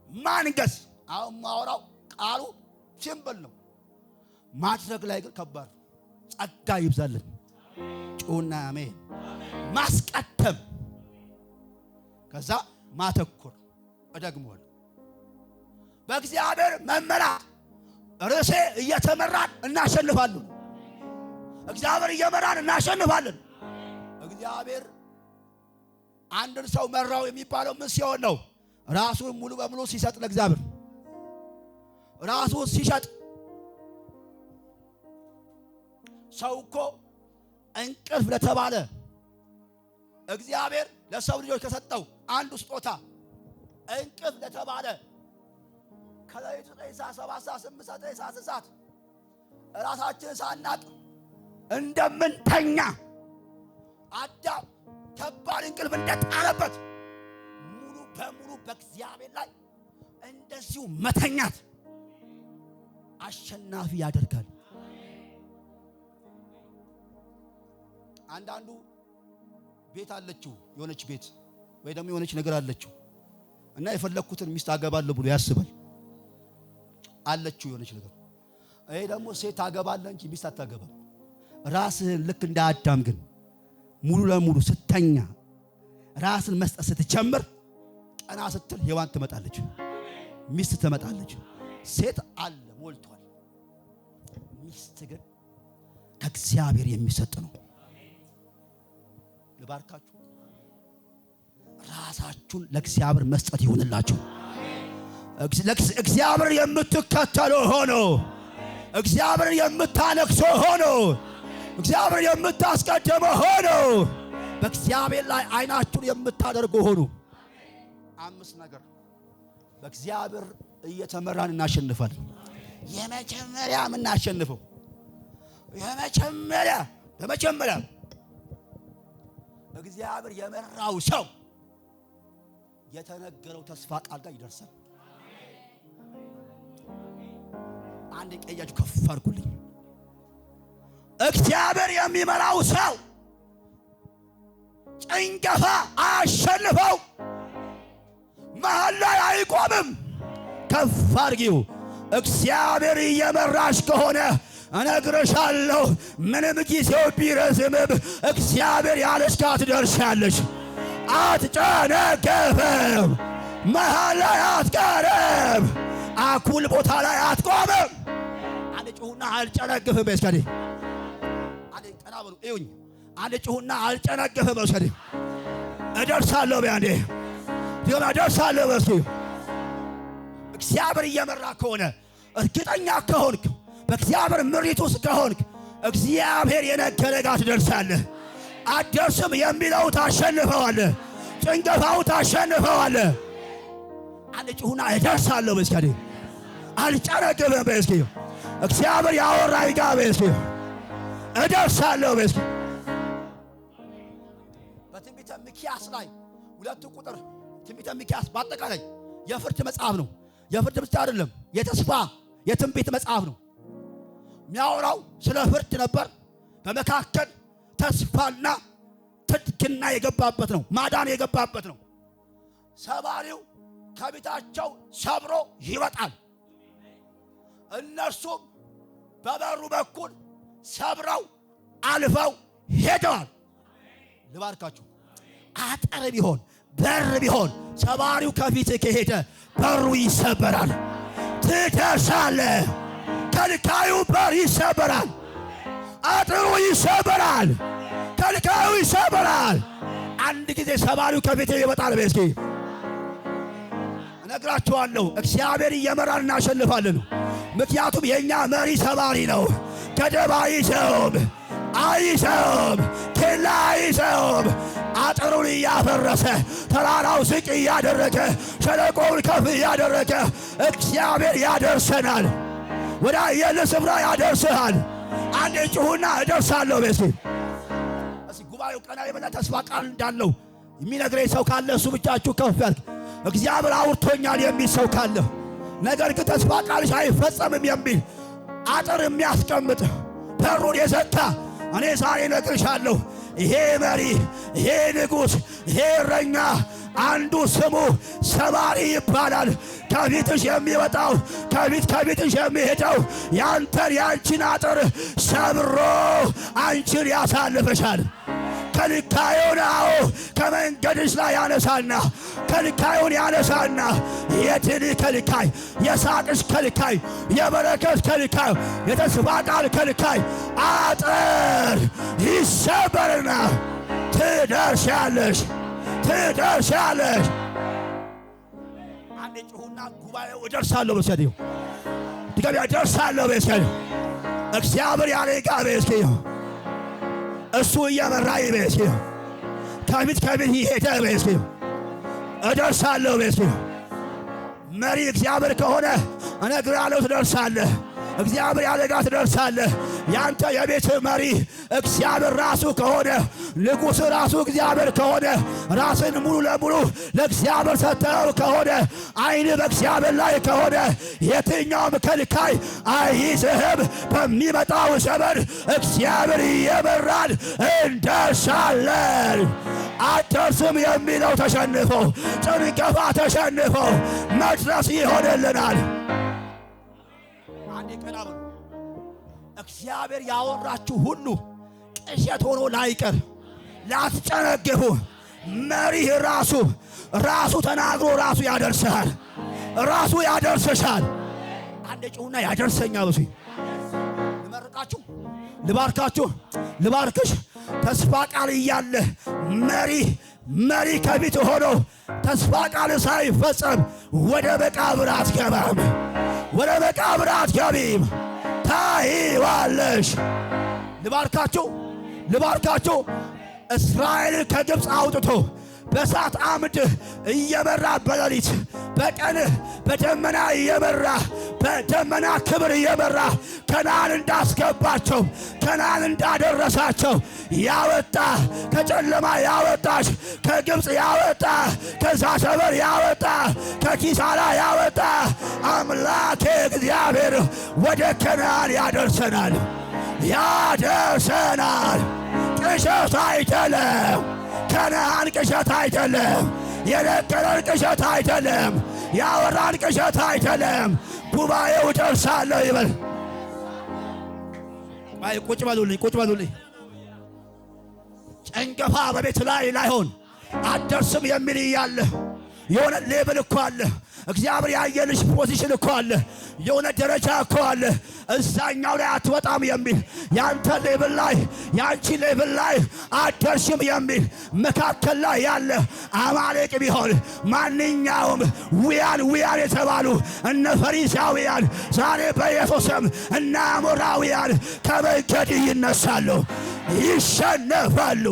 ማንገስ። አሁን ማወራው ቃሉ ሲምብል ነው፣ ማድረግ ላይ ግን ከባድ። ጸጋ ይብዛልን። ጩና አሜን። ማስቀደም፣ ከዛ ማተኮር። እደግመዋለሁ። በእግዚአብሔር መመራት ርዕሴ እየተመራን እናሸንፋለን። እግዚአብሔር እየመራን እናሸንፋለን። እግዚአብሔር አንድን ሰው መራው የሚባለው ምን ሲሆን ነው? ራሱን ሙሉ በሙሉ ሲሰጥ ለእግዚአብሔር ራሱን ሲሰጥ። ሰው እኮ እንቅልፍ ለተባለ እግዚአብሔር ለሰው ልጆች ከሰጠው አንዱ ስጦታ እንቅልፍ ለተባለ ከሌሊቱ 9 ሰዓት 7 ሰዓት 8 ሰዓት 9 ሰዓት ሰዓት ራሳችንን ሳናቅ እንደምንተኛ አዳም ከባድ እንቅልፍ እንደጣለበት ሙሉ በሙሉ በእግዚአብሔር ላይ እንደዚሁ መተኛት አሸናፊ ያደርጋል። አንዳንዱ ቤት አለችው የሆነች ቤት ወይ ደግሞ የሆነች ነገር አለችው እና የፈለኩትን ሚስት አገባለሁ ብሎ ያስባል። አለችው የሆነች ነገር። ይሄ ደግሞ ሴት አገባለህ እንጂ ሚስት አታገባም። ራስህን ልክ እንደ አዳም ግን ሙሉ ለሙሉ ስተኛ ራስን መስጠት ስትጀምር ቀና ስትል ሔዋን ትመጣለች፣ ሚስት ትመጣለች። ሴት አለ ሞልቷል። ሚስት ግን ከእግዚአብሔር የሚሰጥ ነው። ልባርካችሁ። ራሳችሁን ለእግዚአብሔር መስጠት ይሁንላችሁ። እግዚአብሔር የምትከተሉ ሆኖ፣ እግዚአብሔር የምታነክሱ ሆኖ፣ እግዚአብሔር የምታስቀድሙ ሆኖ፣ በእግዚአብሔር ላይ አይናችሁን የምታደርጉ ሆኖ። 5 ነገር በእግዚአብሔር እየተመራን እናሸንፋለን። የመጀመሪያ የምናሸንፈው በመጀመሪያ እግዚአብሔር የመራው ሰው የተነገረው ተስፋ ቃል ጋር ይደርሳል። አንድ ቀያችሁ ከፍ አድርጉልኝ። እግዚአብሔር የሚመራው ሰው ጭንገፋ አሸንፈው መሃል ላይ አይቆምም። ከፍ አድርጊው። እግዚአብሔር እየመራሽ ከሆነ እነግርሻለሁ፣ ምንም ጊዜው ቢረዝምም እግዚአብሔር ያለሽ ጋር ትደርሻለሽ። አትጨነገፍም። መሃል ላይ አትቀርም። አኩል ቦታ ላይ አትቆምም። አንድ ጩሁና አልጨነግፍም። እስከዲ አንድ ቀና በሉ እዩኝ። አንድ ጩሁና አልጨነግፍም። እስከዲ እደርሳለሁ። በአንዴ ዲማ እደርሳለሁ። በስኪ እግዚአብሔር እየመራ ከሆነ እርግጠኛ ከሆንክ በእግዚአብሔር ምሪት ውስጥ ከሆንክ እግዚአብሔር የነገረህ ጋር ትደርሳለህ። አትደርስም የሚለው ታሸንፈዋለህ። ጭንገፋው ታሸንፈዋለህ። አንድ ጩሁና እደርሳለሁ። በስኪ አልጨነግፍም በእስኪ እግዚአብሔር ያወራኝ ጋር በእስኪ እደርሳለሁ በእስኪ በትንቢተ ሚክያስ ላይ 2 ቁጥር ትንቢተ ሚክያስ በአጠቃላይ የፍርድ መጽሐፍ ነው። የፍርድ ብቻ አይደለም፣ የተስፋ የትንቢት መጽሐፍ ነው። የሚያወራው ስለ ፍርድ ነበር። በመካከል ተስፋና ትድግና የገባበት ነው። ማዳን የገባበት ነው። ሰባሪው ከቤታቸው ሰብሮ ይወጣል። እነርሱም በበሩ በኩል ሰብረው አልፈው ሄደዋል። ልባርካችሁ። አጥር ቢሆን በር ቢሆን ሰባሪው ከፊት ከሄደ በሩ ይሰበራል። ትደርሳለህ። ከልካዩ በር ይሰበራል። አጥሩ ይሰበራል። ከልካዩ ይሰበራል። አንድ ጊዜ ሰባሪው ከፊት ይወጣል። በእስኪ እነግራችኋለሁ፣ እግዚአብሔር እየመራን እናሸንፋለን። ምክንያቱም የኛ መሪ ሰባሪ ነው። ገደብ አይዘውም፣ አይዘውም፣ ኬላ አይዘውም። አጥሩን እያፈረሰ ተራራው ዝቅ እያደረገ ሸለቆውን ከፍ እያደረገ እግዚአብሔር ያደርሰናል። ወደ አየለ ስፍራ ያደርስሃል። አንድ ጩኹና እደርሳለሁ በሲ እሲ ጉባኤው ቀና የበላ ተስፋ ቃል እንዳለው የሚነግረኝ ሰው ካለ እሱ ብቻችሁ ከፍ ያልክ እግዚአብሔር አውርቶኛል የሚል ሰው ካለ ነገር ግን ተስፋ ቃልሽ አይፈጸምም የሚል አጥር የሚያስቀምጥ በሩን የዘጋ እኔ ዛሬ እነግርሻለሁ፣ ይሄ መሪ፣ ይሄ ንጉሥ፣ ይሄ እረኛ አንዱ ስሙ ሰባሪ ይባላል። ከፊትሽ የሚወጣው ከፊትሽ የሚሄደው ያንተን ያንቺን አጥር ሰብሮ አንቺን ያሳልፈሻል። ከልካዩን አዎ ከመንገድሽ ላይ ያነሳና ከልካዩን ያነሳና የድል ከልካይ፣ የሳቅሽ ከልካይ፣ የበረከት ከልካይ፣ የተስፋ ቃል ከልካይ አጥር ይሰበርና ትደርሻለሽ። አንዴ ጩኹና ጉባኤው እደርሳለሁ በሰዲው ድጋሚ እደርሳለሁ በሰዲው እግዚአብሔር ያለ ጋር በሰዲው እሱ እየመራኝ በሰዲው ከፊት ይሄደ በሰዲው እደርሳለሁ በሰዲው መሪ እግዚአብሔር ከሆነ እነግርሃለሁ ትደርሳለህ። እግዚአብሔር ያለ ጋር ትደርሳለህ። ያንተ የቤት መሪ እግዚአብሔር ራሱ ከሆነ ንጉሥ ራሱ እግዚአብሔር ከሆነ ራስን ሙሉ ለሙሉ ለእግዚአብሔር ሰጥተው ከሆነ ዓይን በእግዚአብሔር ላይ ከሆነ የትኛውም ከልካይ አይይዝህም። በሚመጣው ዘመን እግዚአብሔር እየመራን እንደርሳለን። አትደርስም የሚለው ተሸንፎ ጭንገፋ ተሸንፎ መድረስ ይሆንልናል። አንዴ ቀና በሉ። እግዚአብሔር ያወራችሁ ሁሉ ቅዠት ሆኖ ላይቀር ላትጨነግፉ መሪህ ራሱ ተናግሮ ራሱ ያደርስሃል፣ ራሱ ያደርስሻል። አንዴ ጩኹና ያደርሰኛል በሱ ልመርቃችሁ፣ ልባርካችሁ፣ ልባርክሽ። ተስፋ ቃል እያለ መሪ ከፊት ሆኖ ተስፋ ቃል ሳይፈጸም ወደ መቃብር አትገባም፣ ወደ መቃብር አትገቢም። ታይዋለሽ። ልባርካችሁ። እስራኤልን ከግብፅ አውጥቶ በእሳት አምድ እየመራ በሌሊት በቀን በደመና እየመራ በደመና ክብር እየመራ ከነዓን እንዳስገባቸው ከነዓን እንዳደረሳቸው ያወጣ ከጨለማ ያወጣሽ ከግብፅ ያወጣ ከዛ ሰፈር ያወጣ ከኪሳራ ያወጣ አምላኬ እግዚአብሔር ወደ ከነዓን ያደርሰናል። ቅዠት አይደለም። ከነዓን ቅዠት አይደለም። የነገረን ቅዠት አይደለም። ያወራን ቅዠት አይደለም። ጉባኤው እደርሳለሁ ይበል። ቁጭ በሉልኝ። ጭንገፋ በቤት ላይ ላይሆን አትደርስም የሚል እያለ የሆነ ሌብል እኮ አለ። እግዚአብሔር ያየልሽ ፖዚሽን እኮ አለ። የሆነ ደረጃ እኮ አለ። እዛኛው ላይ አትወጣም የሚል ያንተ ሌብል ላይ ያንቺ ሌብል ላይ አትደርሽም የሚል መካከል ላይ ያለ አማሌቅ ቢሆን ማንኛውም ውያን የተባሉ እነ ፈሪሳውያን ዛሬ በኢየሱስም እነ አሞራውያን ከመንገድ ይነሳሉ፣ ይሸነፋሉ።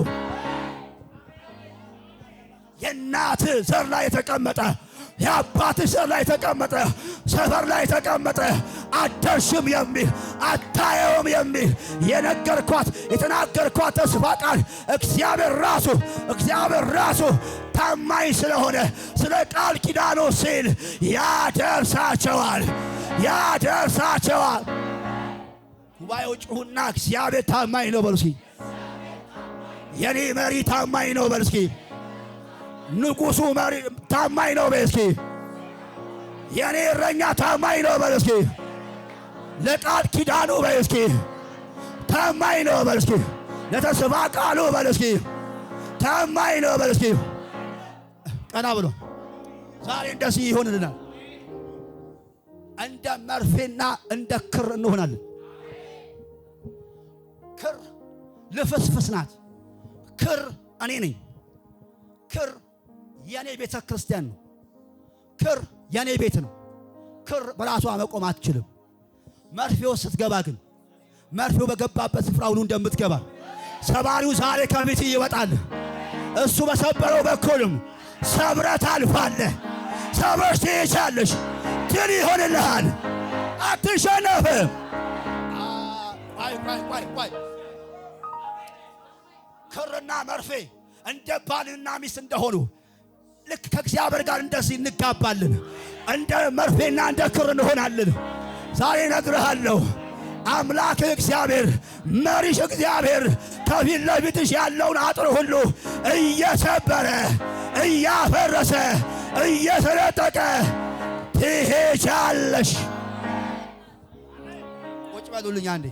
የእናት ዘር ላይ የተቀመጠ የአባትሽ ዘር ላይ ተቀመጠ፣ ሰፈር ላይ ተቀመጠ። አደርሽም የሚል አታየውም የሚል የነገርኳት የተናገርኳት ተስፋ ቃል እግዚአብሔር ራሱ ታማኝ ስለሆነ ስለ ቃል ኪዳኑ ሲል ያደርሳቸዋል። ጉባኤው ጩኹና እግዚአብሔር ታማኝ ነው በሉ እስኪ። የኔ መሪ ታማኝ ነው በሉ እስኪ። ንጉሡ መሪ ታማኝ ነው በሉ እስኪ። የኔ እረኛ ታማኝ ነው በሉ እስኪ። ለቃል ኪዳኑ በሉ እስኪ ታማኝ ነው በሉ እስኪ። ለተስፋ ቃሉ በሉ እስኪ ታማኝ ነው በሉ እስኪ። ቀና ብሎ ዛሬ እንደዚህ ይሆንልናል። እንደ መርፌና እንደ ክር እንሆናለን። ክር ልፍስፍስ ናት። ክር እኔ ነኝ። ክር የኔ ቤተ ክርስቲያን ነው። ክር የኔ ቤት ነው። ክር በራሷ መቆም አትችልም። መርፌው ስትገባ ግን መርፌው በገባበት ስፍራ ሁሉ እንደምትገባ ሰባሪው ዛሬ ከፊት ይወጣል። እሱ በሰበረው በኩልም ሰብረህ ታልፋለህ። ሰብረሽ ትሄጃለሽ። ድል ይሆንልሃል። አትሸነፍም። ክርና መርፌ እንደ ባልና ሚስት እንደሆኑ ልክ ከእግዚአብሔር ጋር እንደዚህ እንጋባለን። እንደ መርፌና እንደ ክር እንሆናለን። ዛሬ እነግርሃለሁ፣ አምላክህ እግዚአብሔር፣ መሪሽ እግዚአብሔር ከፊት ለፊትሽ ያለውን አጥር ሁሉ እየሰበረ እያፈረሰ እየሰነጠቀ ትሄጃለሽ። ቁጭ በሉልኝ አንዴ።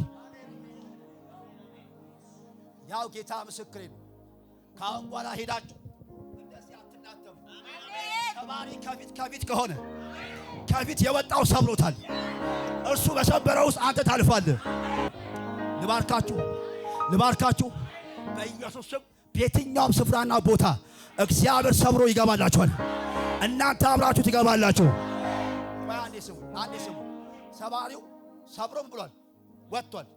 ያው ጌታ ምስክሬ ነው። ከአሁን በኋላ ሄዳችሁ እንደዚህ አትናተሙ። ሰባሪ ከፊት ከሆነ ከፊት የወጣው ሰብሮታል። እርሱ በሰበረው ውስጥ አንተ ታልፋለህ። ልባርካችሁ በኢየሱስ ስም በየትኛውም ስፍራና ቦታ እግዚአብሔር ሰብሮ ይገባላችኋል። እናንተ አብራችሁ ትገባላችሁ። አንዴ ስሙ። ሰባሪው ሰብሮም ብሏል፣ ወጥቷል።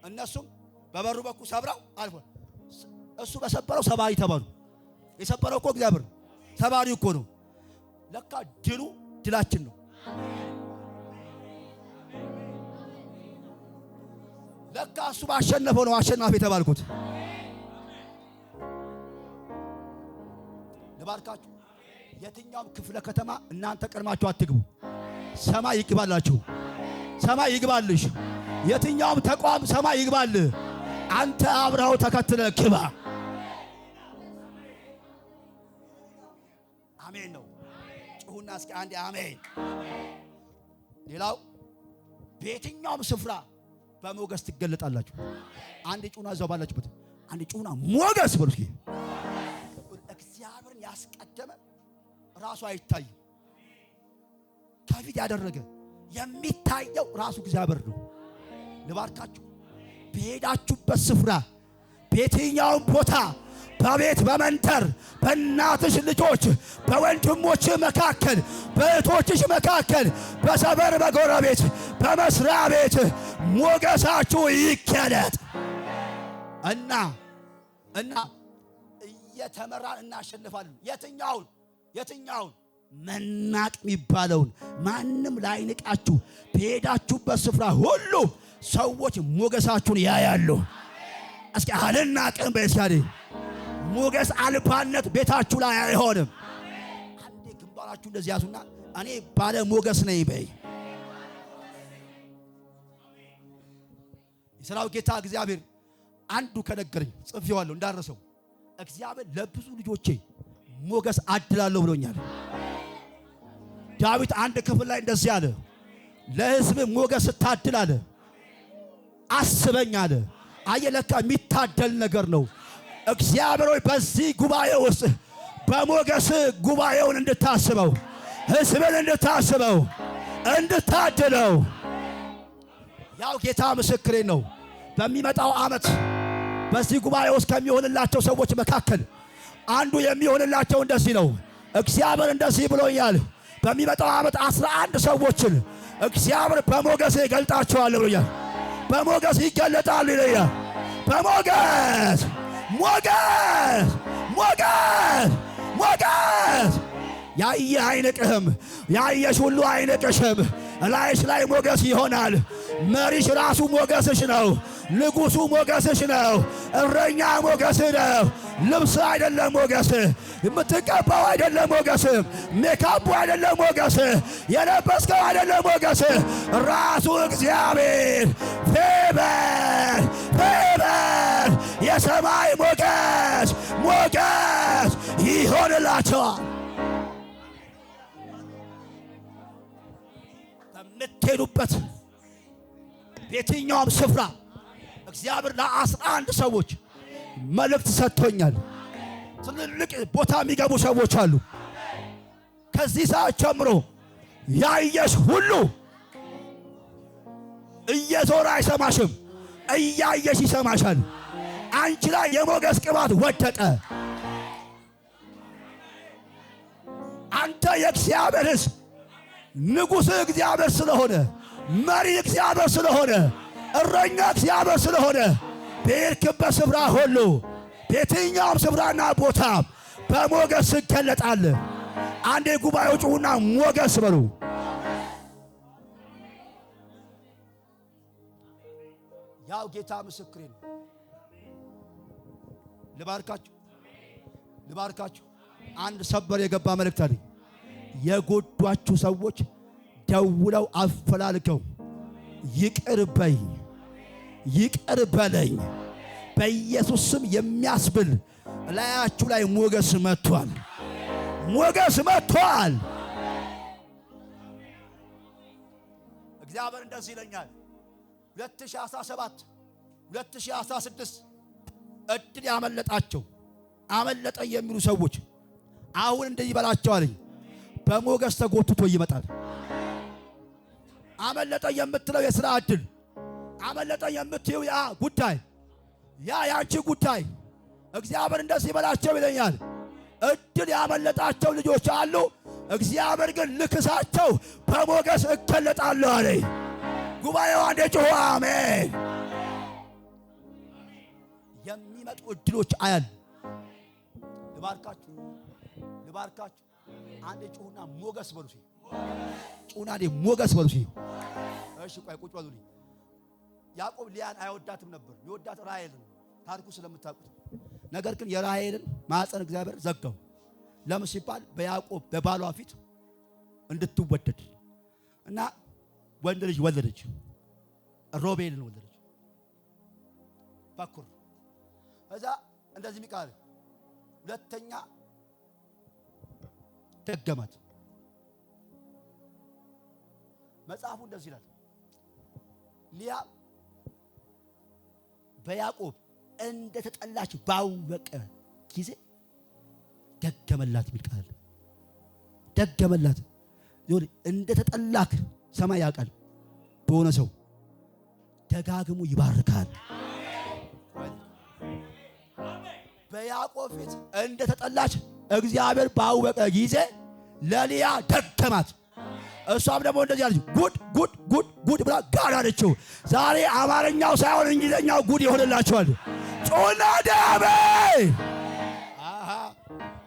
እነሱም በበሩ በኩል ሰብራው አልፏል። እሱ በሰበረው ሰባሪ ተባሉ። የሰበረው እኮ እግዚአብሔር ነው። ሰባሪው እኮ ነው። ለካ ድሉ ድላችን ነው። ለካ እሱ ባሸነፈው ነው አሸናፊ የተባልኩት። ልባርካችሁ። የትኛውም ክፍለ ከተማ እናንተ ቀድማችሁ አትግቡ። ሰማይ ይግባላችሁ። ሰማይ ይግባልሽ። የትኛውም ተቋም ሰማይ ይግባል። አንተ አብረው ተከትለ ግባ። አሜን ነው። ጩሁና እስኪ አንዴ አሜን። ሌላው በየትኛውም ስፍራ በሞገስ ትገለጣላችሁ። አንዴ ጩና እዛው ባላችሁበት አንዴ ጩና ሞገስ በሉ እስኪ። እግዚአብሔርን ያስቀደመ ራሱ አይታይም። ከፊት ያደረገ የሚታየው ራሱ እግዚአብሔር ነው። ልባርካችሁ። በሄዳችሁበት ስፍራ በየትኛውም ቦታ በቤት በመንደር በእናትሽ ልጆች በወንድሞች መካከል በእህቶችሽ መካከል በሰፈር በጎረቤት በመስሪያ ቤት ሞገሳችሁ ይገለጥ እና እየተመራን እናሸንፋለን። የትኛውን መናቅ የሚባለውን ማንም ላይንቃችሁ በሄዳችሁበት ስፍራ ሁሉ ሰዎች ሞገሳችሁን ያያሉ። እስኪ አልናቅም በእስካዴ ሞገስ አልባነት ቤታችሁ ላይ አይሆንም። አንዴ ግንባራችሁ እንደዚህ ያዙና እኔ ባለ ሞገስ ነኝ በይ። የሰራዊት ጌታ እግዚአብሔር አንዱ ከነገረኝ ጽፌዋለሁ እንዳረሰው እግዚአብሔር ለብዙ ልጆቼ ሞገስ አድላለሁ ብሎኛል። ዳዊት አንድ ክፍል ላይ እንደዚህ አለ፣ ለሕዝብ ሞገስ ታድል አለ። አስበኝ አለ። አየለካ የሚታደል ነገር ነው። እግዚአብሔር ሆይ በዚህ ጉባኤ ውስጥ በሞገስ ጉባኤውን እንድታስበው፣ ሕዝብን እንድታስበው፣ እንድታድለው ያው ጌታ ምስክሬ ነው። በሚመጣው ዓመት በዚህ ጉባኤ ውስጥ ከሚሆንላቸው ሰዎች መካከል አንዱ የሚሆንላቸው እንደዚህ ነው። እግዚአብሔር እንደዚህ ብሎኛል። በሚመጣው ዓመት 11 ሰዎችን እግዚአብሔር በሞገስ ይገልጣቸዋል ብሎኛል። በሞገስ ይገለጣሉ ይለኛል። ሞገስ ያየህ አይንቅህም፣ ያየሽ ሁሉ አይንቅሽም። እላይሽ ላይ ሞገስ ይሆናል። መሪሽ ራሱ ሞገስሽ ነው። ንጉሡ ሞገስሽ ነው። እረኛ ሞገስህ ነው። ልብስ አይደለም ሞገስ፣ የምትቀባው አይደለም ሞገስ፣ ሜካፑ አይደለም ሞገስ፣ የለበስከው አይደለም ሞገስ፣ ራሱ እግዚአብሔር ፌበር ፌበር የሰማይ ሞገስ ሞገስ ይሆንላቸዋል። በምትሄዱበት የትኛውም ስፍራ እግዚአብሔር ለ11 ሰዎች መልእክት ሰጥቶኛል። ትልልቅ ቦታ የሚገቡ ሰዎች አሉ። ከዚህ ሰዓት ጀምሮ ያየሽ ሁሉ እየዞረ አይሰማሽም፣ እያየሽ ይሰማሻል። አንቺ ላይ የሞገስ ቅባት ወደቀ። አንተ የእግዚአብሔር ሕዝብ ንጉሥ እግዚአብሔር ስለሆነ፣ መሪ እግዚአብሔር ስለሆነ፣ እረኛ እግዚአብሔር ስለሆነ በሄድክበት ስፍራ ሁሉ በየትኛውም ስፍራና ቦታ በሞገስ ትገለጣለህ። አንዴ ጉባኤው ጩኹና ሞገስ በሉ። ያው ጌታ ምስክሬ ነው። ልባርካችሁ። አንድ ሰበር የገባ መልእክት አለኝ። የጎዷችሁ ሰዎች ደውለው አፈላልገው ይቅር በለኝ በኢየሱስ ስም የሚያስብል ላያችሁ ላይ ሞገስ መጥቷል። እግዚአብሔር እንደዚህ ይለኛል። 2017 2016 እድል ያመለጣቸው አመለጠኝ የሚሉ ሰዎች አሁን እንደዚህ በላቸው አለኝ። በሞገስ ተጎትቶ ይመጣል። አመለጠኝ የምትለው የሥራ እድል፣ አመለጠኝ የምትየው ያ ጉዳይ፣ ያ ያንቺ ጉዳይ እግዚአብሔር እንደዚህ በላቸው ይለኛል። እድል ያመለጣቸው ልጆች አሉ። እግዚአብሔር ግን ልክሳቸው በሞገስ እገለጣለሁ አለኝ። ጉባኤው አንዴ ጮኹ አሜን። የሚመጡ እድሎች አያል ልባርካችሁ። አንዴ ጮኹና ሞገስ በሉ። ጮኹና አንዴ ሞገስ በሉ። እሺ ቆይ ቁጭ በሉልኝ። ያዕቆብ ሊያን አይወዳትም ነበር። የወዳት ራሔልን ታሪኩ ስለምታውቁት። ነገር ግን የራሔልን ማኅፀን እግዚአብሔር ዘጋው። ለምን ሲባል በያዕቆብ በባሏ ፊት እንድትወደድ እና ወንድ ልጅ ወለደች። ሮቤልን ወለደች በኩር። ከዛ እንደዚህ ሚቃል ሁለተኛ ደገማት። መጽሐፉ እንደዚህ ይላል። ሊያ በያዕቆብ እንደተጠላች ባወቀ ጊዜ ደገመላት የሚል ቃል ደገመላት። እንደተጠላክ ሰማይ ያውቃል። በሆነ ሰው ደጋግሞ ይባርካል። በያዕቆብ ፊት እንደተጠላች እግዚአብሔር ባወቀ ጊዜ ለሊያ ደገማት። እሷም ደግሞ እንደዚህ አለች፣ ጉድ ብላ ጋር አለችው። ዛሬ አማርኛው ሳይሆን እንግሊዘኛው ጉድ ይሆንላችኋል። ጮና ዳሜ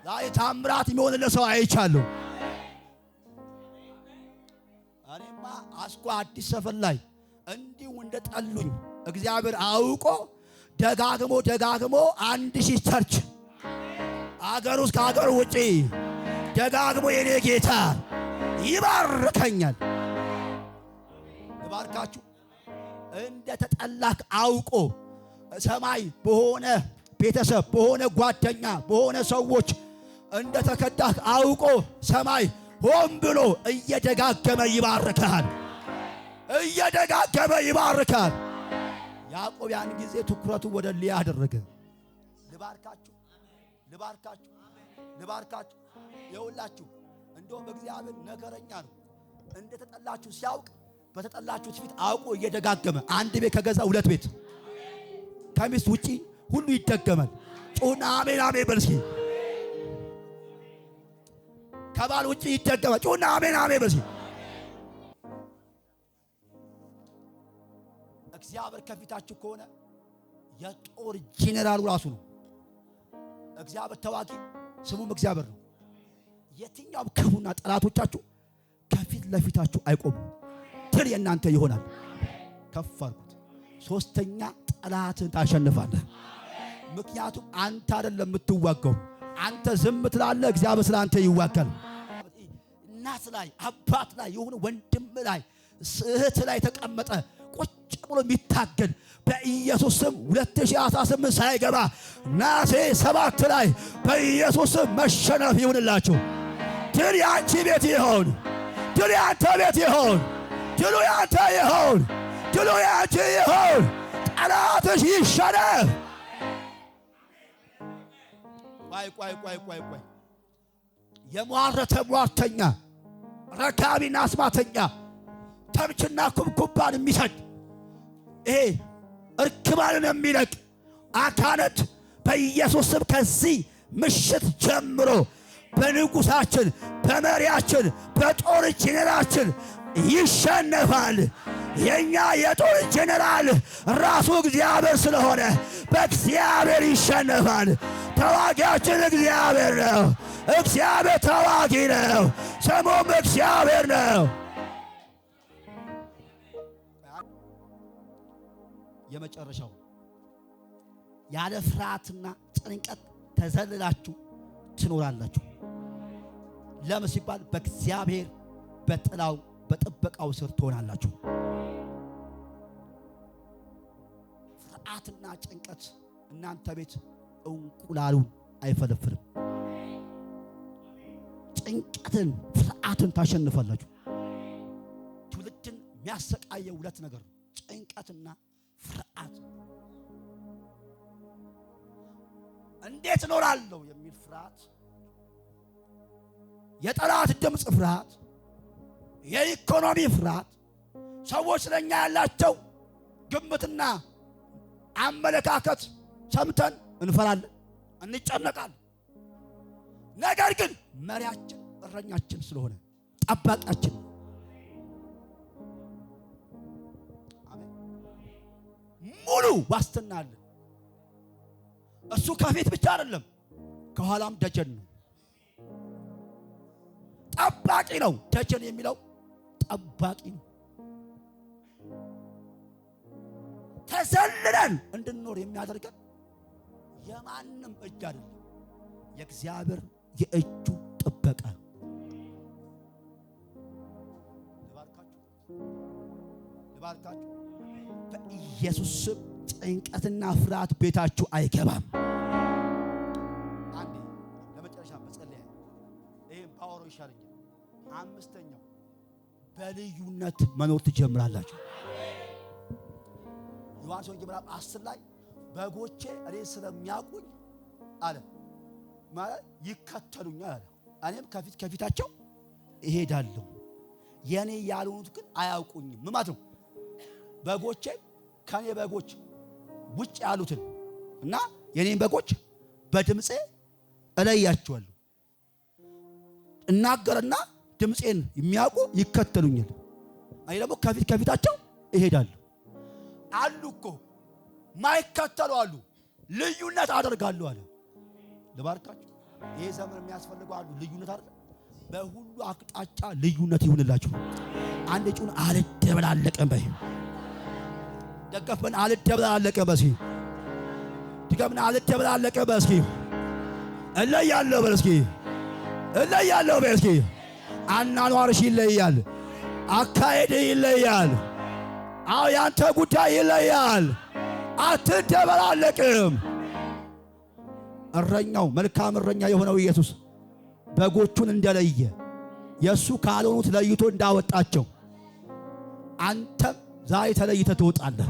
ዛሬ ታምራት የሚሆንለት ሰው አይቻለሁ። እኔማ አስኮ አዲስ ሰፈር ላይ እንዲሁ እንደጠሉኝ እግዚአብሔር አውቆ ደጋግሞ 1000 ቸርች አገር ውስጥ ከአገር ውጪ ደጋግሞ የኔ ጌታ ይባርከኛል። ልባርካችሁ። እንደተጠላክ አውቆ ሰማይ በሆነ ቤተሰብ፣ በሆነ ጓደኛ፣ በሆነ ሰዎች እንደተከዳክ አውቆ ሰማይ ሆን ብሎ እየደጋገመ ይባርካል። ያዕቆብ ያን ጊዜ ትኩረቱ ወደ ሊያ አደረገ። ልባርካችሁ። የሁላችሁ እንደውም እግዚአብሔር ነገረኛ ነው። እንደተጠላችሁ ሲያውቅ በተጠላችሁት ፊት አውቆ እየደጋገመ አንድ ቤት ከገዛ 2 ቤት ከሚስት ውጪ ሁሉ ይደገማል። ጩና አሜን በል እስኪ። ከባል ውጪ ይደገማል። ጩና አሜን በል እስኪ። እግዚአብሔር ከፊታችሁ ከሆነ የጦር ጄኔራሉ ራሱ ነው። እግዚአብሔር ተዋጊ ስሙም እግዚአብሔር ነው። የትኛውም ክፉና ጠላቶቻችሁ ከፊት ለፊታችሁ አይቆሙ። ድል የእናንተ ይሆናል። ከፍ አድርጉት። ሶስተኛ ጠላትን ታሸንፋለህ። ምክንያቱም አንተ አይደለም የምትዋጋው። አንተ ዝም ትላለህ፣ እግዚአብሔር ስለ አንተ ይዋጋል። እናት ላይ አባት ላይ የሆነ ወንድም ላይ እህት ላይ ተቀመጠ ቁጭ ብሎ የሚታገል በኢየሱስ ስም 2018 ሳይገባ ነሐሴ 7 ላይ በኢየሱስ ስም መሸነፍ ይሁንላችሁ። ድል ያንቺ ቤት ይሆን። ድል ያንተ ቤት ይሆን። ድሉ ያንተ ይሆን። ድሉ ያንቺ ይሆን። ጠላትሽ ይሸነፍ። ቆይ የሟረተ ሟርተኛ ረካቢና አስማተኛ ተምችና ኩብኩባን የሚሰድ ይሄ እርክባንን የሚለቅ አካነት በኢየሱስ ስም ከዚህ ምሽት ጀምሮ በንጉሳችን በመሪያችን በጦር ጄኔራላችን ይሸነፋል። የኛ የጦር ጄኔራል ራሱ እግዚአብሔር ስለሆነ በእግዚአብሔር ይሸነፋል። ተዋጊያችን እግዚአብሔር ነው። እግዚአብሔር ተዋጊ ነው። ስሙም እግዚአብሔር ነው። የመጨረሻው ያለ ፍርሃትና ጭንቀት ተዘልላችሁ ትኖራላችሁ። ለምን ሲባል በእግዚአብሔር በጥላው በጥበቃው ስር ትሆናላችሁ። ፍርሃትና ጭንቀት እናንተ ቤት እንቁላሉን አይፈለፍልም። ጭንቀትን ፍርሃትን ታሸንፋላችሁ። ትውልድን የሚያሰቃየው ሁለት ነገር ጭንቀትና ፍርሃት። እንዴት እኖራለሁ የሚል ፍርሃት፣ የጠላት ድምፅ ፍርሃት፣ የኢኮኖሚ ፍርሃት። ሰዎች ስለኛ ያላቸው ግምትና አመለካከት ሰምተን እንፈራለን፣ እንጨነቃለን። ነገር ግን መሪያችን እረኛችን ስለሆነ ጠባቂያችን ሙሉ ዋስትና አለ። እሱ ከፊት ብቻ አይደለም ከኋላም ደጀን ነው፣ ጠባቂ ነው። ደጀን የሚለው ጠባቂ ነው። ተዘልለን እንድንኖር የሚያደርገን የማንም እጅ አይደለም፣ የእግዚአብሔር የእጁ ጥበቃ። ልባርካችሁ በኢየሱስ ስም ጭንቀትና ፍርሃት ቤታችሁ አይገባም። አንዴ ለመጨረሻ መጸለያ ይሄን ፓወር ይሻለኛል። አምስተኛው በልዩነት መኖር ትጀምራላችሁ። ዮሐንስ ወንጌል ምዕራፍ 10 ላይ በጎቼ እኔ ስለሚያውቁኝ አለ ማለት ይከተሉኛል አለ። እኔም ከፊታቸው እሄዳለሁ። የኔ ያልሆኑት ግን አያውቁኝም። ምን ማለት ነው? በጎቼ ከኔ በጎች ውጭ ያሉትን እና የኔን በጎች በድምጼ እለያቸዋለሁ። እናገርና ድምጼን የሚያውቁ ይከተሉኛል። እኔ ደግሞ ከፊታቸው እሄዳለሁ። አሉ እኮ ማይከተሉ አሉ። ልዩነት አደርጋለሁ አለ። ልባርካችሁ። ይሄ ዘመን የሚያስፈልገው አሉ ልዩነት አይደል? በሁሉ አቅጣጫ ልዩነት ይሁንላችሁ። አንድ ጩን አልደበላለቀም በይ። ደገፈን አልደበላለቀም በሲ ድገምና አልደበላለቀም በስኪ እለያለሁ በስኪ እለያለሁ በስኪ። አናኗርሽ ይለያል፣ አካሄድ ይለያል። አዎ ያንተ ጉዳይ ይለያል። አትደበላለቅም። እረኛው መልካም እረኛ የሆነው ኢየሱስ በጎቹን እንደለየ የሱ ካልሆኑት ለይቶ እንዳወጣቸው አንተም ዛሬ ተለይተህ ትወጣለህ።